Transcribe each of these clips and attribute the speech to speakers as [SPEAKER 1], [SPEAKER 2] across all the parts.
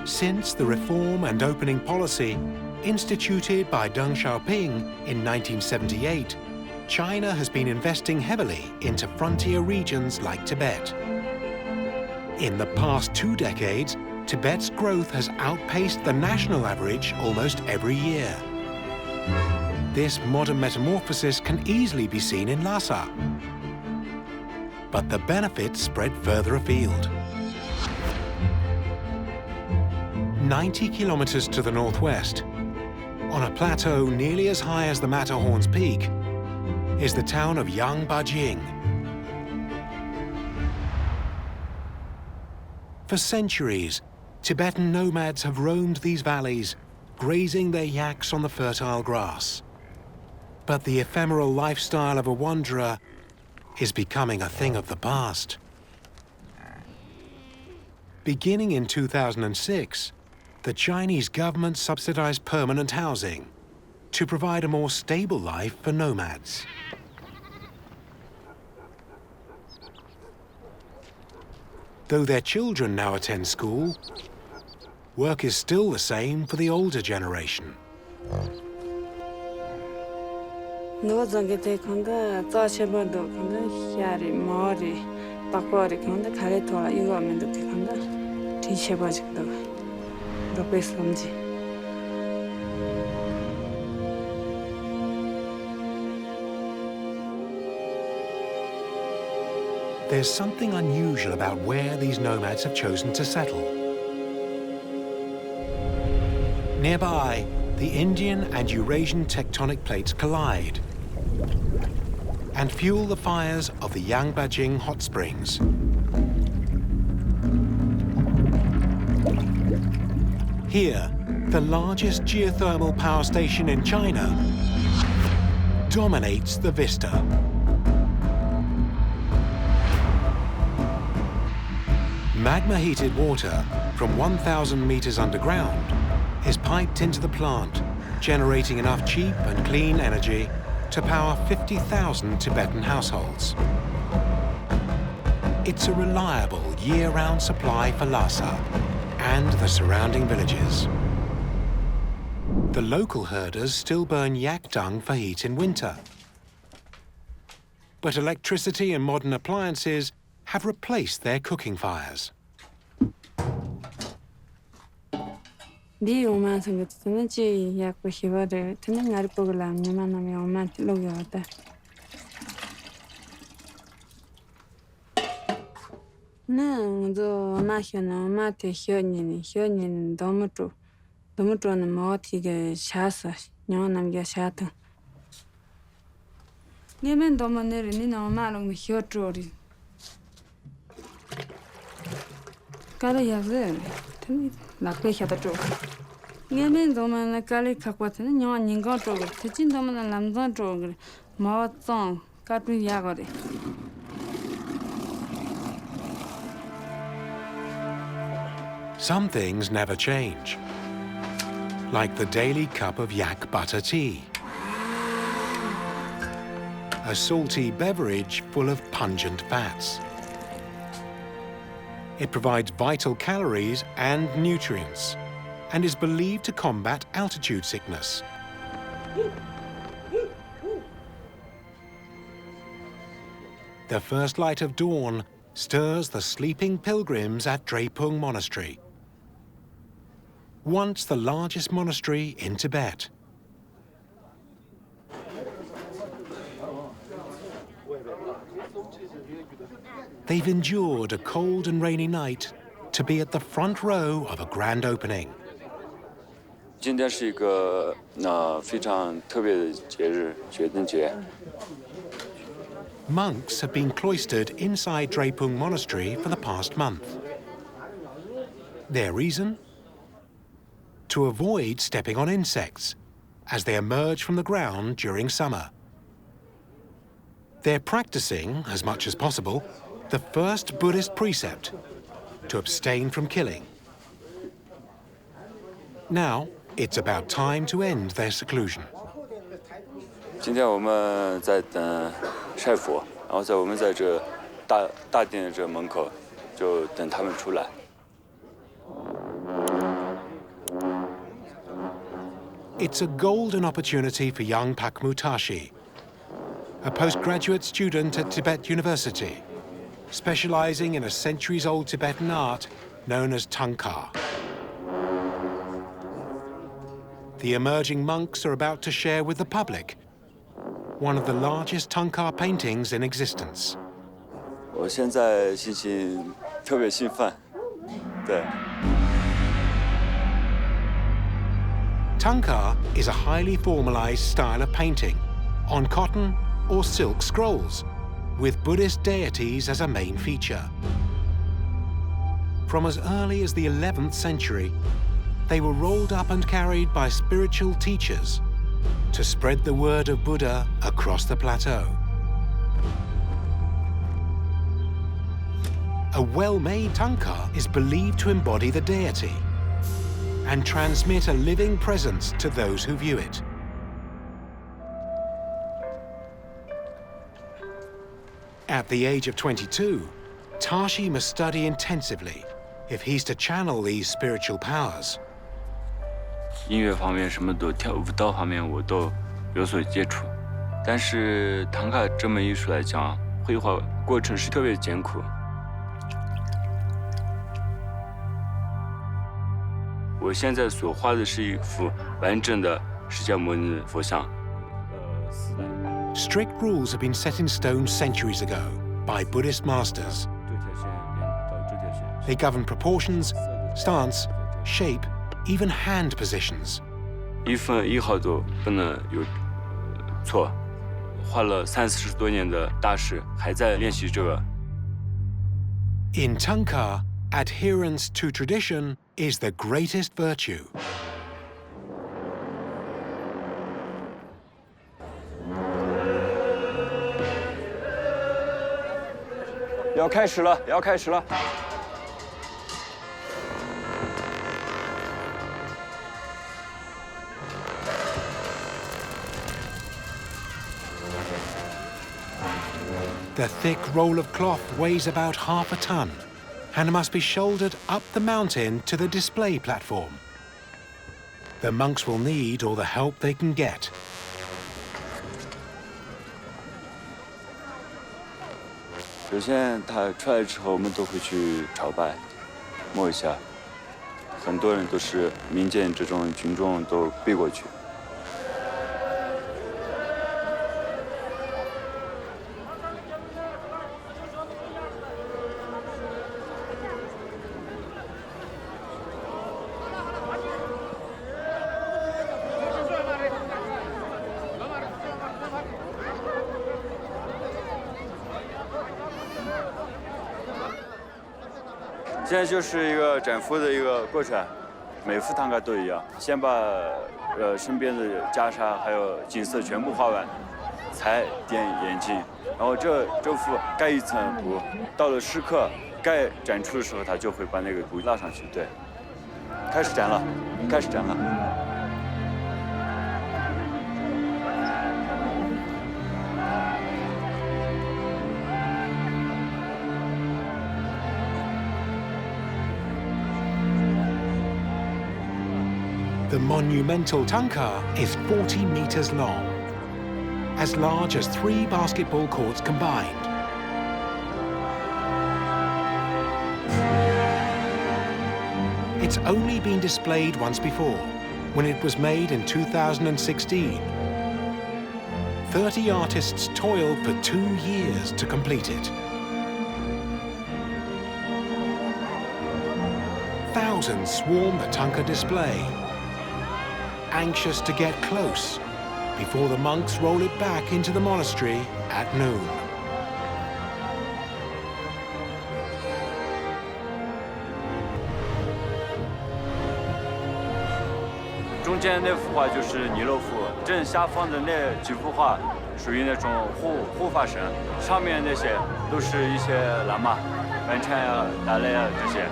[SPEAKER 1] Since the reform and opening policy instituted by Deng Xiaoping in 1978, China has been investing heavily into frontier regions like Tibet. In the past 2 decades, Tibet's growth has outpaced the national average almost every year. This modern metamorphosis can easily be seen in Lhasa. But the benefits spread further afield. 90 kilometers to the northwest, on a plateau nearly as high as the Matterhorn's peak, is the town of Yangbajing. For centuries, Tibetan nomads have roamed these valleys, grazing their yaks on the fertile grass. But the ephemeral lifestyle of a wanderer is becoming a thing of the past. Beginning in 2006, the Chinese government subsidized permanent housing to provide a more stable life for nomads. Though their children now attend school, work is still the same for the older generation. There's something unusual about where these nomads have chosen to settle. Nearby, the Indian and Eurasian tectonic plates collide and fuel the fires of the Yangbajing hot springs. Here, the largest geothermal power station in China dominates the vista. Magma-heated water from 1,000 meters underground is piped into the plant, generating enough cheap and clean energy to power 50,000 Tibetan households. It's a reliable year-round supply for Lhasa and the surrounding villages. The local herders still burn yak dung for heat in winter. But electricity and modern appliances have replaced their cooking fires. Some things never change, like the daily cup of yak butter tea, a salty beverage full of pungent fats. It provides vital calories and nutrients and is believed to combat altitude sickness. The first light of dawn stirs the sleeping pilgrims at Drepung Monastery, once the largest monastery in Tibet. They've endured a cold and rainy night to be at the front row of a grand opening.
[SPEAKER 2] 今天是一个非常特别的节日，决定节。
[SPEAKER 1] Monks have been cloistered inside Drepung Monastery for the past month. Their reason? To avoid stepping on insects as they emerge from the ground during summer. They're practicing, as much as possible, the first Buddhist precept, to abstain from killing. Now, it's about time to end their seclusion.
[SPEAKER 2] 今天我们在等晒佛，然后我们在这大殿这门口就等他们出来。
[SPEAKER 1] It's a golden opportunity for young Pakmu Tashi, a postgraduate student at Tibet University, specializing in a centuries-old Tibetan art known as Tangka. The emerging monks are about to share with the public one of the largest Tangka paintings in existence.
[SPEAKER 2] 我现在心情特别兴奋，对。
[SPEAKER 1] Tangka is a highly formalized style of painting on cotton or silk scrolls, with Buddhist deities as a main feature. From as early as the 11th century, they were rolled up and carried by spiritual teachers to spread the word of Buddha across the plateau. A well-made Tangka is believed to embody the deity and transmit a living presence to those who view it. At the age of 22, Tashi must study intensively if he's to channel these spiritual powers.
[SPEAKER 2] 音乐方面什么都舞蹈方面我都有所接触，但是唐卡这门艺术来讲，绘画过程是特别艰苦。 我现在所画的是一幅完整的释迦牟尼佛像。
[SPEAKER 1] Strict rules have been set in stone centuries ago by Buddhist masters. They govern proportions, stance, shape, even hand positions.
[SPEAKER 2] 一分一毫都不能有错。画了30-40多年的大师还在练习这个。
[SPEAKER 1] In Tangka, adherence to tradition is the greatest virtue.
[SPEAKER 2] 要开始了，要开始了。
[SPEAKER 1] The thick roll of cloth weighs about half a ton and must be shouldered up the mountain to the display platform. The monks will need all the help they can get.
[SPEAKER 2] 首先，他出来之后，我们都会去朝拜，摸一下。很多人都是民间这种群众都背过去。 现在就是一个斩幅的一个过程，每幅唐卡都一样，先把身边的袈裟还有景色全部画完，才点眼睛，然后这幅盖一层布，到了时刻该展出的时候，他就会把那个布拉上去。对，开始展了，开始展了。
[SPEAKER 1] The monumental Tangka is 40 meters long, as large as 3 basketball courts combined. It's only been displayed once before, when it was made in 2016. 30 artists toiled for 2 years to complete it. Thousands swarm the Tangka display, anxious to get close before the monks roll it back into the monastery at noon.
[SPEAKER 2] 中间那幅画就是弥勒佛，正下方的那几幅画属于那种护法神，上面那些都是一些喇嘛、文禅呀、达赖呀这些。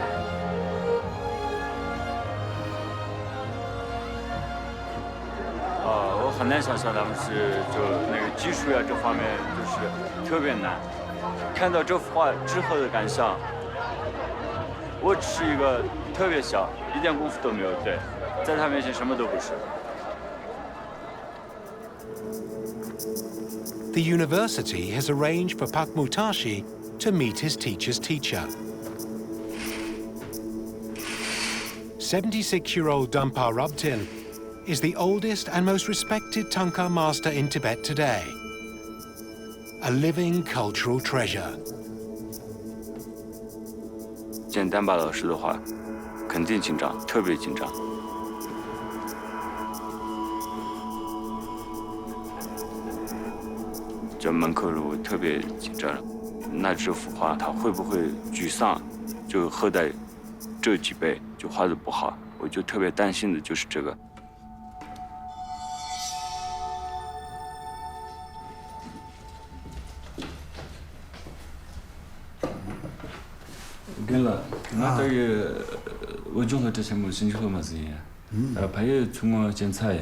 [SPEAKER 2] 我很难想象他们是就那个技术呀这方面就是特别难。看到这幅画之后的感想，我只是一个特别小，一点功夫都没有，对，在他面前什么都不是。
[SPEAKER 1] The university has arranged for Pakmu Tashi to meet his teacher's teacher. 76-year-old Dampa Rubtin is the oldest and most respected Tangka master in Tibet today. A living cultural treasure.
[SPEAKER 2] 见丹巴老师的话，肯定紧张，特别紧张。这门课我特别紧张，那这幅画他会不会沮丧？就后代这几辈就画的不好，我就特别担心的就是这个。
[SPEAKER 3] 그래, 나도我中和这些木星球嘛是呀，还有从我检查呀，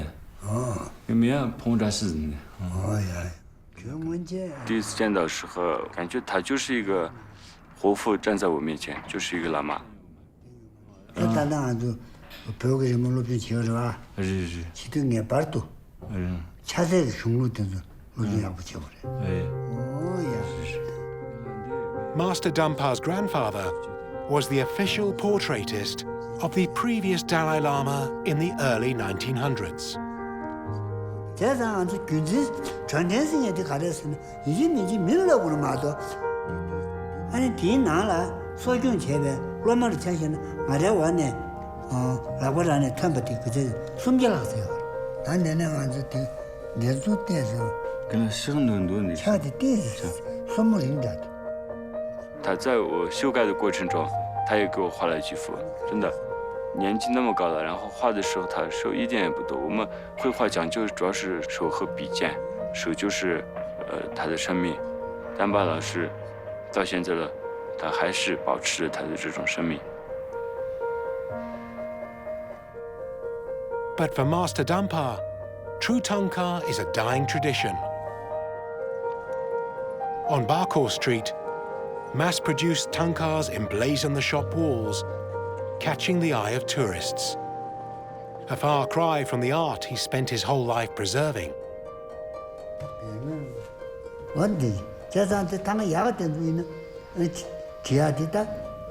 [SPEAKER 3] 有没有碰着事呢？
[SPEAKER 4] 哦呀，这文件。
[SPEAKER 2] 第一次见到时候，感觉他就是一个活佛站在我面前，就是一个喇嘛。
[SPEAKER 4] 单单就别个什么路边去是吧？
[SPEAKER 3] 是。
[SPEAKER 4] 去到眼巴多。恰在雄路的路边也不去过的。哦呀。
[SPEAKER 1] Master Dampa's grandfather was the official portraitist of the previous Dalai Lama in the early 1900s.
[SPEAKER 4] 这上是军事传统性的卡的是呢，已经明了我的嘛都，俺第一拿了所用前边罗马的前线呢，俺这玩呢，那我让呢全部的个这送给了这个，当年呢俺是的那种电视，
[SPEAKER 3] 跟那是很多的，
[SPEAKER 4] 看的电视什么人家的。
[SPEAKER 2] 他在我修改的过程中，他也给我画了几幅，真的，年纪那么高了，然后画的时候他手一点也不抖。我们绘画讲究主要是手和笔尖，手就是他的生命。丹巴老师到现在了，他还是保持着他的这种生命。
[SPEAKER 1] But for Master Dampa, true Tangka is a dying tradition. On Barkor Street, mass-produced Tangkas emblazon the shop walls, catching the eye of tourists. A far cry from the art he spent his whole life preserving.
[SPEAKER 4] 问题，这上的他们牙个点子呢，其他的他，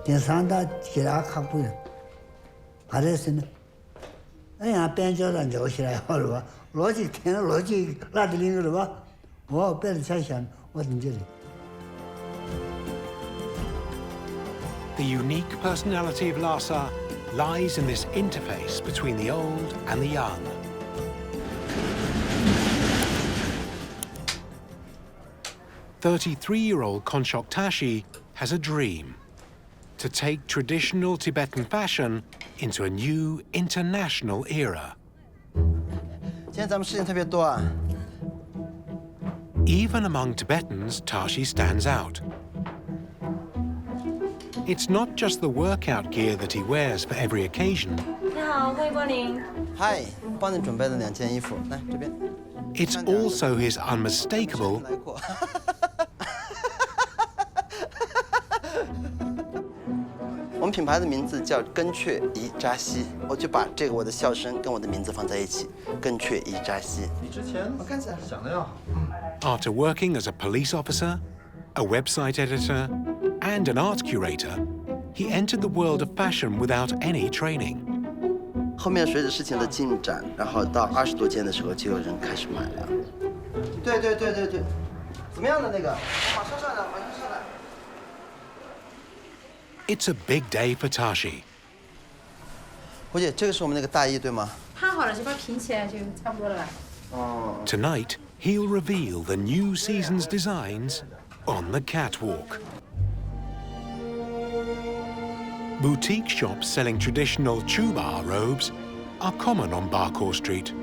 [SPEAKER 4] 电商的其他看不了，还得是呢。哎呀，边角上叫起来好了吧？逻辑天逻辑那的那个了吧？我别人猜想，我听这里。
[SPEAKER 1] The unique personality of Lhasa lies in this interface between the old and the young. "33-year-old Konchok Tashi has a dream: to take traditional Tibetan fashion into a new international era.
[SPEAKER 5] 今天咱们事情特别多啊。
[SPEAKER 1] Even among Tibetans, Tashi stands out. It's not just the workout gear that he wears for every occasion.
[SPEAKER 6] 你好，欢迎光临。
[SPEAKER 5] 嗨，帮你准备了2件衣服，来这边。
[SPEAKER 1] It's also his unmistakable
[SPEAKER 5] 来过。我们品牌的名字叫根雀宜扎西，我就把这个我的笑声跟我的名字放在一起，根雀宜扎西。
[SPEAKER 7] 比之前
[SPEAKER 5] 我看起来
[SPEAKER 7] 想的要好。
[SPEAKER 1] After working as a police officer, a website editor, and an art curator, he entered the world of fashion without any training.
[SPEAKER 5] 后面随着事情的进展，然后到20多件的时候，就有人开始买了。对，怎么样的那个？马上上来，马上上来。
[SPEAKER 1] It's a big day for Tashi.
[SPEAKER 5] 胡姐，这个是我们那个大衣对吗？
[SPEAKER 6] 拍好了就把它拼起来就差不多了吧。
[SPEAKER 5] 哦。
[SPEAKER 1] Tonight, he'll reveal the new season's designs on the catwalk. Boutique shops selling traditional Chubar robes are common on Barkor Street.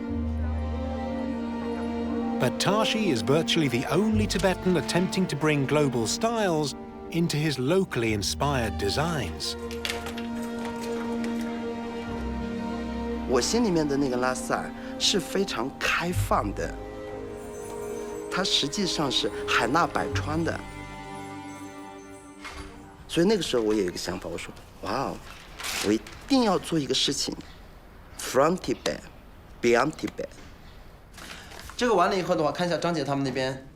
[SPEAKER 1] But Tashi is virtually the only Tibetan attempting to bring global styles into his locally inspired designs.
[SPEAKER 5] 我心里面的那个拉萨尔是非常开放的，它实际上是海纳百川的。所以那个时候我有一个想法，我说，哇哦，我一定要做一个事情 ，From Tibet, Beyond Tibet。这个完了以后的话，看一下张姐他们那边。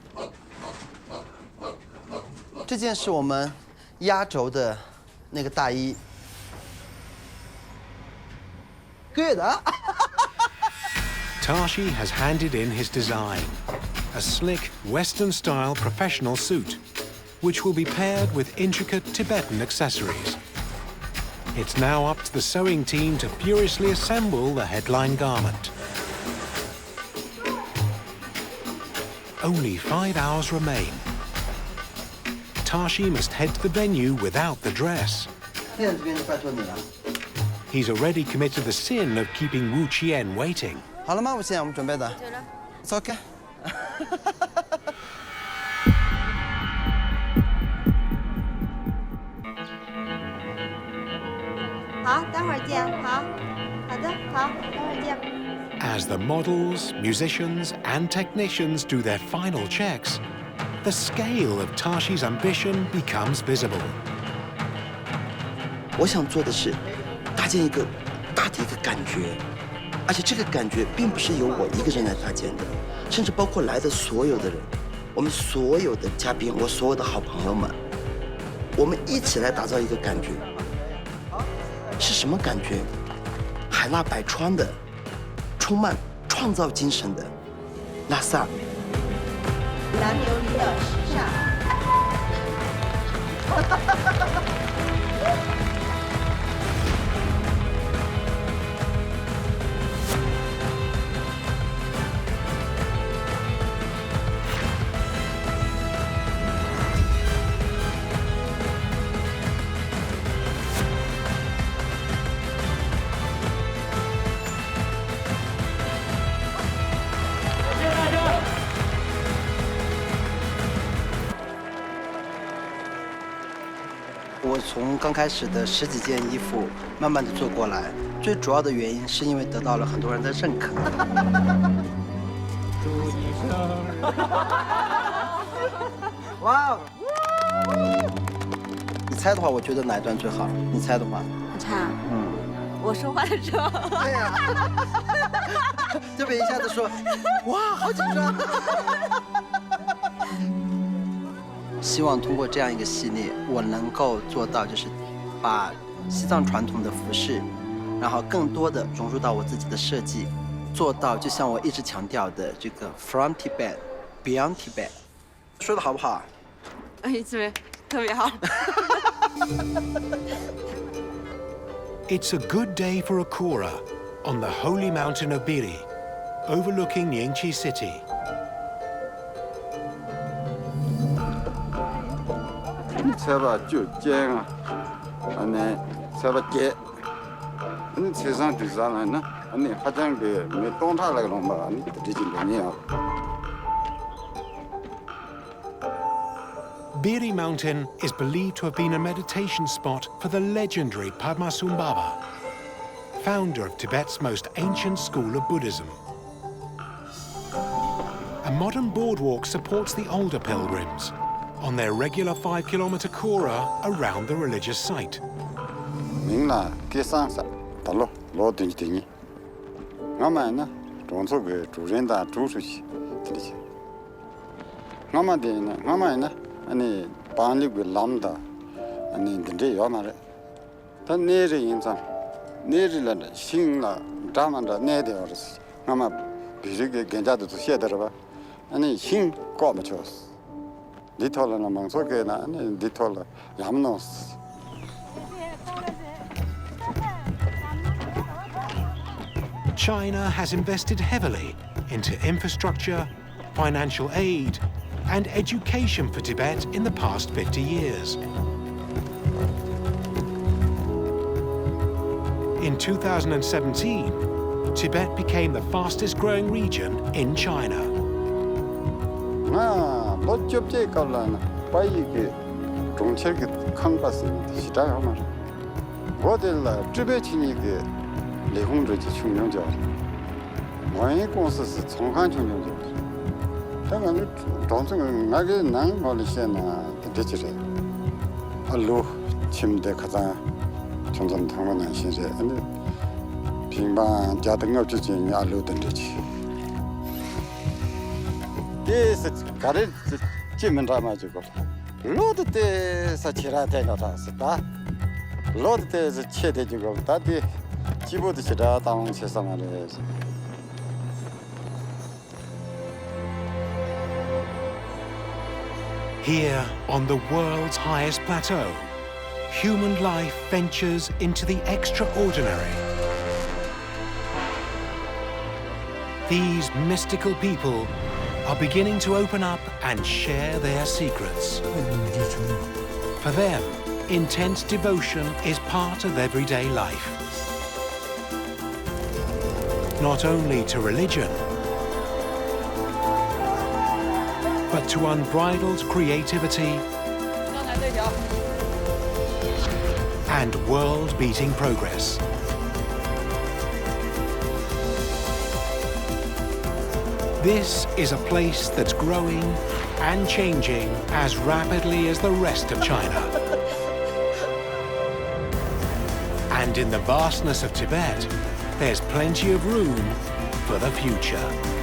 [SPEAKER 5] 这件是我们压轴的那个大衣。Good 啊！
[SPEAKER 1] Tashi has handed in his design, a slick Western-style professional suit, which will be paired with intricate Tibetan accessories. It's now up to the sewing team to furiously assemble the headline garment. Only 5 hours remain. Tashi must head to the venue without the dress. He's already committed the sin of keeping Wu Qian waiting.
[SPEAKER 5] 好了吗？吴倩，我们准备的。对了。It's OK 。
[SPEAKER 7] 好，待会儿见。好，好的，好，待会儿见。
[SPEAKER 1] As the models, musicians, and technicians do their final checks, the scale of Tashi's ambition becomes visible.
[SPEAKER 5] 我想做的是搭建一个大的一个感觉，而且这个感觉并不是由我一个人来搭建的，甚至包括来的所有的人，我们所有的嘉宾，我所有的好朋友们，我们一起来打造一个感觉。是什么感觉？海纳百川的，充满创造精神的拉萨。
[SPEAKER 7] 蓝琉璃的时尚。
[SPEAKER 5] 我从刚开始的10几件衣服，慢慢的做过来，最主要的原因是因为得到了很多人的认可。祝你生日！哇哦！你猜的话，我觉得哪一段最好？你猜的话？
[SPEAKER 7] 我猜啊。我说话的时候。
[SPEAKER 5] 对呀。这边一下子说，哇，好紧张。希望通过这样一个系列，我能够做到，就是把西藏传统的服饰，然后更多的融入到我自己的设计，做到就像我一直强调的这个 From Tibet, Beyond Tibet， 说的好不好？
[SPEAKER 7] 特别好。
[SPEAKER 1] It's a good day for Akura on the holy mountain of Biri, overlooking Nyingchi city.
[SPEAKER 8] 才把酒煎啊，那才把煎，你车上对上了呢，你还讲个没动他那个龙嘛，你这几年啊。
[SPEAKER 1] Biri Mountain is believed to have been a meditation spot for the legendary Padmasambhava, founder of Tibet's most ancient school of Buddhism. A modern boardwalk supports the older pilgrims on their regular 5-kilometer Kora around the religious site.
[SPEAKER 8] 明了，给上山，到了，老等你。我们呢，种出个主人的住出去，这里去。我们的呢，我们呢，你帮你个làm的，你等着要嘛的。他那着人上，那着了的，行了，咱们这那的儿子，我们必须给人家都写的了吧？你行搞不着。
[SPEAKER 1] China has invested heavily into infrastructure, financial aid, and education for Tibet in the past 50 years. In 2017, Tibet became the fastest-growing region in China.
[SPEAKER 8] 老接这个了呢，把一个中间个康巴斯是这样嘛？我的了这边去一个离婚者去穷人家，我一公司是从汉穷人家，这个当初那个南方的县呢，这就是啊路清的可咋，从他们那现在那平板家庭我之间啊路等着去。this got it, Jim and Drama to go. Lord, there's a chirate not us. Lord, there's a chede you go. That the Chibo the Chida down Chesamales.
[SPEAKER 1] Here, on the world's highest plateau, human life ventures into the extraordinary. These mystical people are beginning to open up and share their secrets. For them, intense devotion is part of everyday life. Not only to religion, but to unbridled creativity and world-beating progress. This is a place that's growing and changing as rapidly as the rest of China. And in the vastness of Tibet, there's plenty of room for the future.